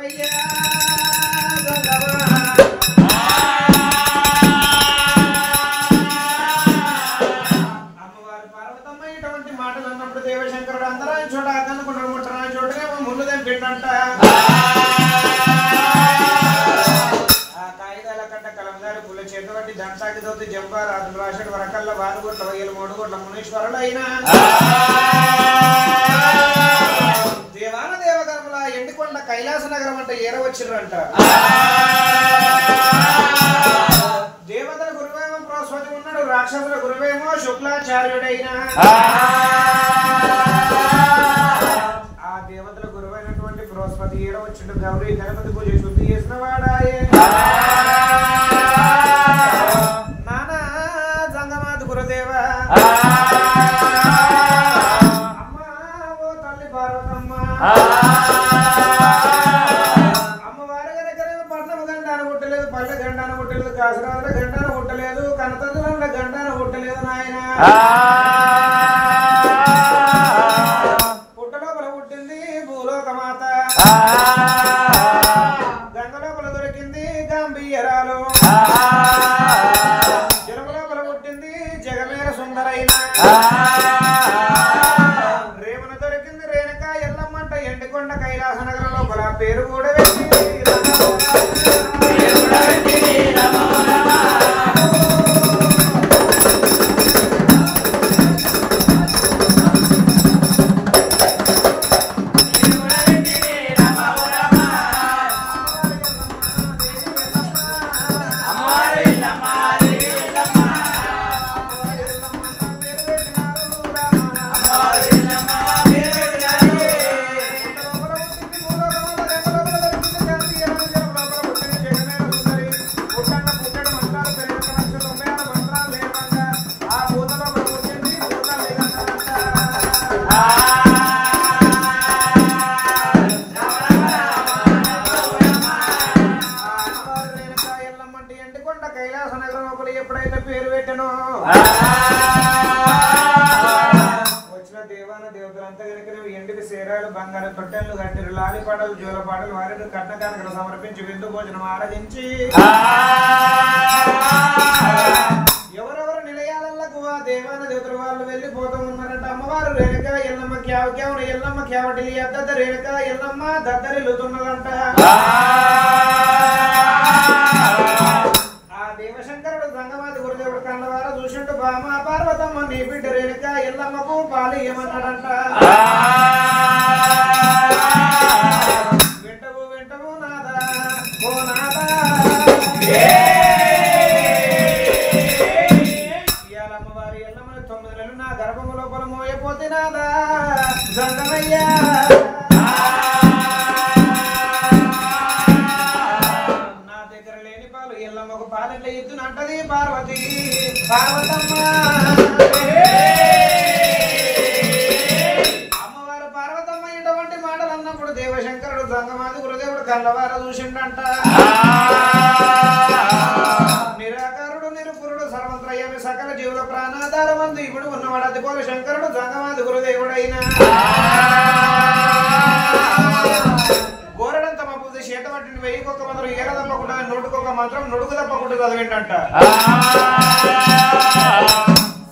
అమ్మవారి పార్వతమ్మ ఇటువంటి మాటలు అన్నప్పుడు దేవశంకరుడు అందరాని చోట కనుకుంటాడు ముట్టరాని చోటనేమో ముందు తెంపిండంట. ఆ కాగితాల కంట కలందారి పుల్ల చేతబట్టి దంతాకి దోతి జంప రాజులు రాశాడు వరకల్ల వానుగొట్ల వయ్యలు మూడుగొట్ల మునీశ్వరులు అయినా దేవాన దేవగర్భల ఎండికొండ కైలాస నగరం అంటే ఏరవచ్చిర్రంట. దేవతల గురువేమో బృహస్పతి ఉన్నాడు, రాక్షసుల గురువేమో శుక్లాచార్యుడైనా. ఆ దేవతల గురువైనటువంటి బృహస్పతి ఏడవచ్చుడు గౌరీ గణపతి పూజ శుద్ధి చేసిన వాడాయే. నానా జంగమాత గురుదేవ అమ్మ ఓ తల్లి పార్వతమ్మ అమ్మవారి దగ్గరేమో పట్నము గండాన పుట్టలేదు, పల్లె గండాన పుట్టలేదు, కాసరాల గండాన పుట్టలేదు, కనతల గండాన పుట్టలేదు నాయన. పుట్టలోపల పుట్టింది భూలోకమాత, గంగలోపల దొరికింది గంభీరాలు, జలములోపల పుట్టింది జగమేర సుందరైన, రేమున దొరికింది రేణుక ఎల్లమ్మంట ఎండికొండ కైలాస నగరం లోపల పేరు కూడా పెట్టింది కైలాస నగరం ఒకరు ఎప్పుడైతే పేరు పెట్టనో వచ్చిన దేవాన దేవతలంతా కనుక ఎండికి సేరాలు బంగారు తొట్టెలు కట్టిరు లాలిపాటలు జోలపాటలు వారిని కట్న కానుకలు సమర్పించి విందు భోజనం ఆరగించి ఎవరెవరు నిలయాలకు ఆ దేవాన దేవతలు వాళ్ళు వెళ్ళిపోతూ ఉన్నారంట. అమ్మవారు రేణుక ఎల్లమ్మ క్యావను ఎల్లమ్మ క్యావటిలి దద్ద రేణుక ఎల్లమ్మ దద్దరిల్లుతున్నదంట. దేవశంకరుడు గంగమాత గురుదేవుడు కన్నవార చూసిండు బామ పార్వతమ్మ నీ బిడ్డ రేణుక ఎల్లమ్మకు పాలు ఏమన్నాడంట. వింటవు వింటవు నాదా ఓ నాదా ఇవాళ అమ్మవారి ఎల్లమ్మని 9 నెలలు నా గర్భము లోపల మోయపోతే నాదా గంగమయ్యా ఎల్లమ్మకు పాలెట్ల ఎత్తునంటది పార్వతి పార్వతమ్మ. అమ్మవారు పార్వతమ్మ ఇటువంటి మాటలు అన్నప్పుడు దేవశంకరుడు గంగమాత గురుదేవుడు కళ్ళవార చూసిండంట. నిరాకారుడు నిరుపురుడు సర్వత్రయమి సకల జీవుల ప్రాణాధారమందు ఇప్పుడు ఉన్నవాడు అది పోల శంకరుడు గంగమాత గురుదేవుడైనా గోరడంత మా పూజ చేత పట్టిన 1000 మంత్రం ఏర తప్పకుండా నోటుకొక మంత్రం నుడుగు తప్పకుండా చదివిండంట.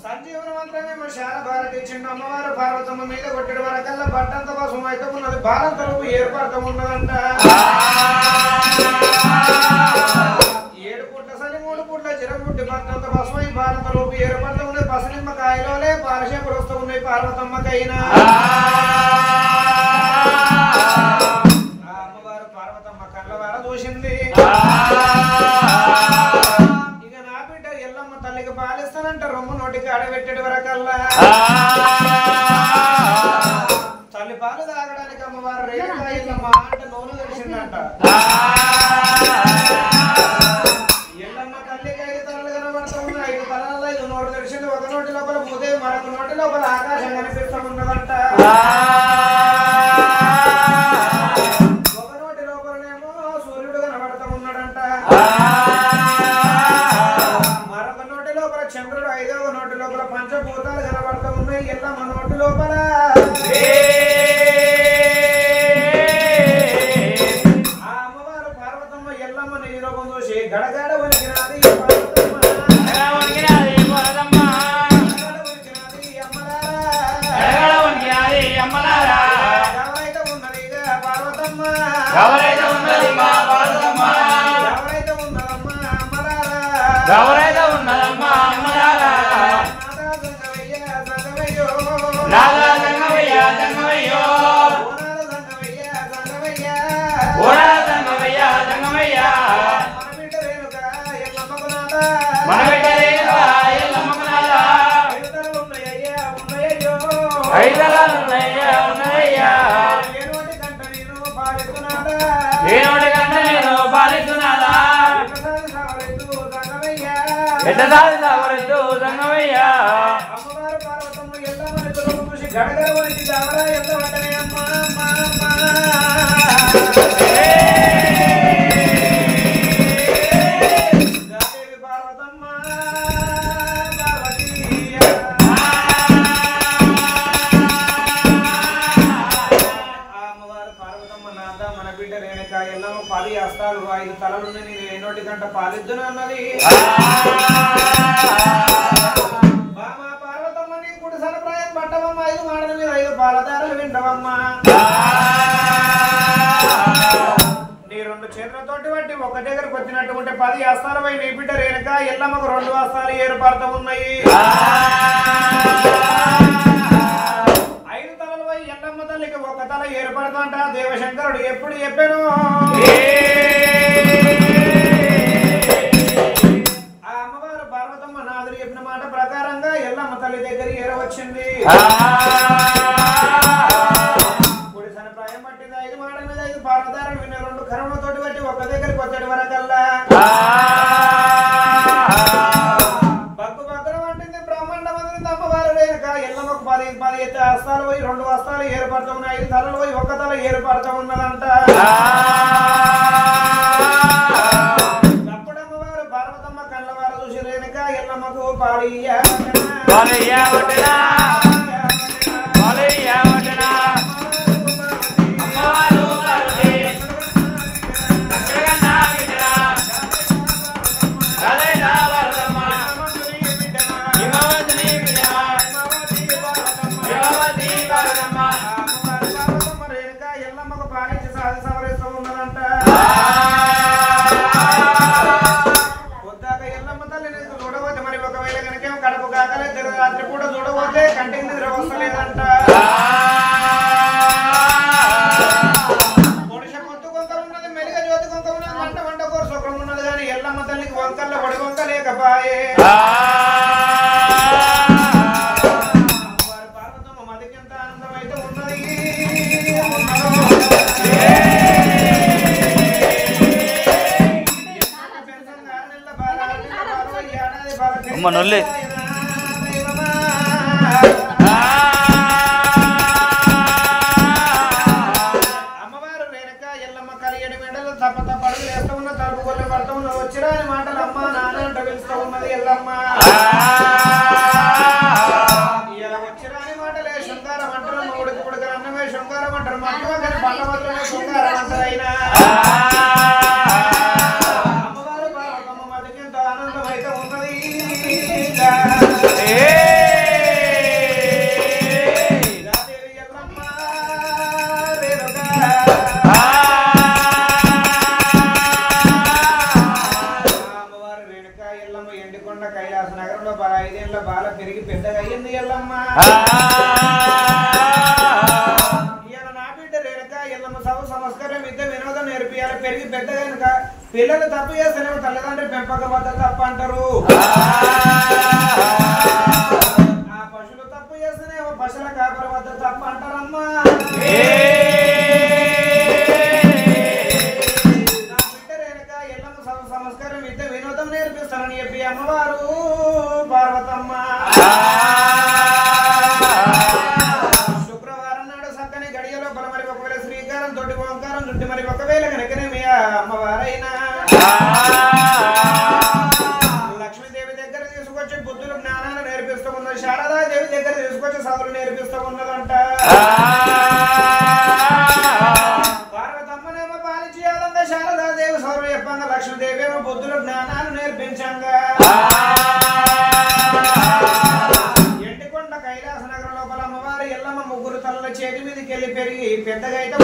సంజీవన మంత్రమేమో శాల భారతి ఇచ్చిండు. అమ్మవారు పార్వతమ్మ మీద కొట్టడి వరకల్లా బట్టంత కోసం అయితే ఉన్నది భారం తలుపు ఏర్పడతాం ఉన్నదంట. 7 పూట్ల సలి 3 పూట్ల చిరపుట్టి బట్టంత బసమై భారం తలుపు ఏర్పడతా ఉన్నది. పసనిమ్మకాయలోనే పాలశేపులు వస్తూ ఉన్నాయి పార్వతమ్మకైనా. చూసింది ఇక నా బిడ్డ ఎల్లమ్మ తల్లికి పాలిస్తానంట రొమ్ము నోటికి ఆడబెట్టేటి వరకల్లా తల్లి పాలు తాగడానికి అమ్మవారు రేణుక ఎల్లమ్మ అంటే నోరు తెలిసిందంట. ఎల్లమ్మ తల్లికి 5 తలలు కనబడుతూ ఉన్నాయి. 5 తలల్లో 5 నోరు తెలిసింది. ఒక నోటి లోపల ముదే మరొక నోటి లోపల ఆకాశం కనిపిస్తూ ఉన్నదంట. మరొక నోటి లోపల చంద్రుడు 5వ నోటి లోపల పంచభూతాలు కనబడుతూ ఉన్నాయి. ఎల్లమ్మ నోటి లోపల ఆ ఎవరైతే ఉన్నదమ్మా పార్వతమ్మ ఎవరైతే ఉన్నదమ్మా అమ్మలారా ఎవరైతే ఉన్నదమ్మా అమ్మలారా నాదా సంగమయ్య సంగమయ్యో నాదా సంగమయ్య సంగమయ్యో ఓనాల సంగమయ్య సంగమయ్య ఓడా సంగమయ్య సంగమయ్య మన బిడ్డ రేణుక ఎల్లమ్మకు నాదా మన బిడ్డ రేణుక ఎల్లమ్మకు నాదా ఐదుతలలు ఉన్నాయ్యా ఉన్నాయ్యో ఐదలాలు ఉన్నాయ్యా ఉన్నాయ్యా ఏనోటి కంట నేను పాలెత్తునాదా ఏనోటి కంట నేను పాలిస్తున్నాదా ఎట్టసారి సావరెద్దు సంగమయ్య సంగమయ్య అమ్మవారు పార్వతమ్మ ఎల్లమ్మని తొలుగు చూసి గడగడ వణికి దావరా ఎంత వంటనే అమ్మా అమ్మా అమ్మా గాదేవి పార్వతమ్మ పార్వతీయ అమ్మవారు పార్వతమ్మ నాద మన బిడ్డ రేణుక ఎల్లమ్మ 10 హస్తాలు 5 తలలున్న నేను ఎన్నోటి గంట పాలిద్దును అన్నది బామా పార్వతమ్మ నీ కుడి సరప్రాయం పట్టవమ్మ 5 మాటల మీద 5 పాలదారులు వింటవమ్మ నీ 2 చేతులతోటి బట్టి ఒక దగ్గరకు వచ్చినట్టు ఉంటే 10 హస్తాలపై నీ బిడ్డ రేణుక ఎల్లమ్మకు 2 హస్తాలు ఏర్పడుతూ ఉన్నాయి 5 తలలపై ఎల్లమ్మ తల్లికి ఒక తల ఏర్పడుతుంట దేవశంకరుడు ఎప్పుడు చెప్పాను ఆ అమ్మవారు పార్వతమ్మ నాదుడు చెప్పిన మాట ప్రకారంగా ఎల్లమ్మ తల్లి దగ్గర ఏరవచ్చింది పొడిసన ప్రాయం పట్టింది 5 మాటల మీద 5 పాలదారులు విన్న 2 కరువులతోటి బట్టి ఒక దగ్గరికి వచ్చాడు వరకల్లా బగ్గు బగ్గన వంటింది బ్రహ్మాండ మందిని అమ్మవారు రేణుక ఎల్లమ్మకు 10 హస్తాలు పోయి 2 హస్తాలు ఏర్పడుతూ ఉన్నాయి 5 తలలు పోయి ఒక తల ఏర్పడుతూ ఉన్నదంట అప్పుడమ్మవారు పార్వతమ్మ కళ్ళవారు చూసి రేణుక ఎల్లమ్మకు పాడియా పాలయ్య వడ్డనా పాలయ్య వడ్డనా అమ్మవారు పార్వతి జగన్నా విజయా రాధేయ పార్వతమ్మ హిమవతి విజయా హిమవతి పార్వతమ్మ పార్వతమ్మ రేణుక ఎల్లమ్మకు పాడించి సాధి సవరిస్తూ ఉన్నదంట పొద్దాక ఎల్లమ్మ తల్లిని చూడవద్దు మరి ఒకవేళ కనుక కడుపు కాకలే రాత్రి పూట చూడబోతే కంటికి నిద్ర వస్తలేదంట పొడిష పొత్తు కొంత ఉన్నది మెలిగ జ్యోతి కొంత ఉన్నది వంట వంట కూర సుఖం ఉన్నది కానీ ఎల్లమ్మ తల్లికి వంకల్లో పొడి వంక లేకపాయే వారి పార్వతమ్మ మదికి ఎంత ఆనందం అయితే ఉన్నది అమ్మ నొల్లి అమ్మవారు రేణుక ఎల్లమ్మ కలియడి మెడలు తప్ప తప్ప అడుగులు వేస్తూ ఉన్న తలుపు కొల్లి పడుతూ ఉన్న వచ్చిరాని మాటలు అమ్మ నాన్న అంట పిలుస్తూ ఉన్నది ఎల్లమ్మ ఇలా వచ్చిరాని మాటలే శృంగారం అంటారు ఉడికి పుడకలు అన్నమే శృంగారం అంటారు మధ్య కానీ పండ్ల మాత్రమే శృంగారం అంటారైనా అమ్మవారు పార్వతమ్మ మదికి ఎంతో ఆనందం అయితే ఉన్నది గాదేవి ఎల్లమ్మ రేణుక అమ్మవారు రేణుక ఎల్లమ్మ ఎండికొండ కైలాస నగరంలో 5 ఏళ్ల బాల పెరిగి పెద్దగా అయ్యింది ఎల్లమ్మ ఇవాళ నా బిడ్డ రేణుక ఎల్లమ్మ సభ సంస్కారం విద్య వినోదం నేర్పియాలి పెరిగి పెద్దగా కనుక పిల్లలు తప్పు చేస్తేనేమో తల్లిదండ్రులు పెంపక వద్ద తప్పు అంటారు ఆ పశువులు తప్పు చేస్తేనేమో పశువుల కాపర వద్ద తప్పు అంటారమ్మా నా బిడ్డ రేణుక ఎల్లమ్మ సభ సంస్కారం విద్య వినోదం నేర్పిస్తానని చెప్పి అమ్మవారు పార్వతమ్మ శుక్రవారం నాడు సక్కని గడియలో మరి ఒకవేళ శ్రీకారం తోటి ఓంకారం చుట్టి మరి ఒకవేళ కనుకనేమి అమ్మవారైనా లక్ష్మీదేవి దగ్గర తీసుకొచ్చి బుద్ధులు జ్ఞానాన్ని నేర్పిస్తూ ఉన్నది శారదాదేవి దగ్గర తీసుకొచ్చి చదువులు నేర్పిస్తూ ఉన్నదంట పార్వతమ్మనేమో పాలించి ఆనంద శారదాదేవి సౌరు చెప్పంగా లక్ష్మీదేవి ఏమో బుద్ధులు జ్ఞానాన్ని నేర్పించంగా ఎండికొండ కైలాస నగరం లోపల అమ్మవారు ఎల్లమ్మ 3 తలల చేతి మీదకి వెళ్ళి పెరిగి పెద్దగా అయితే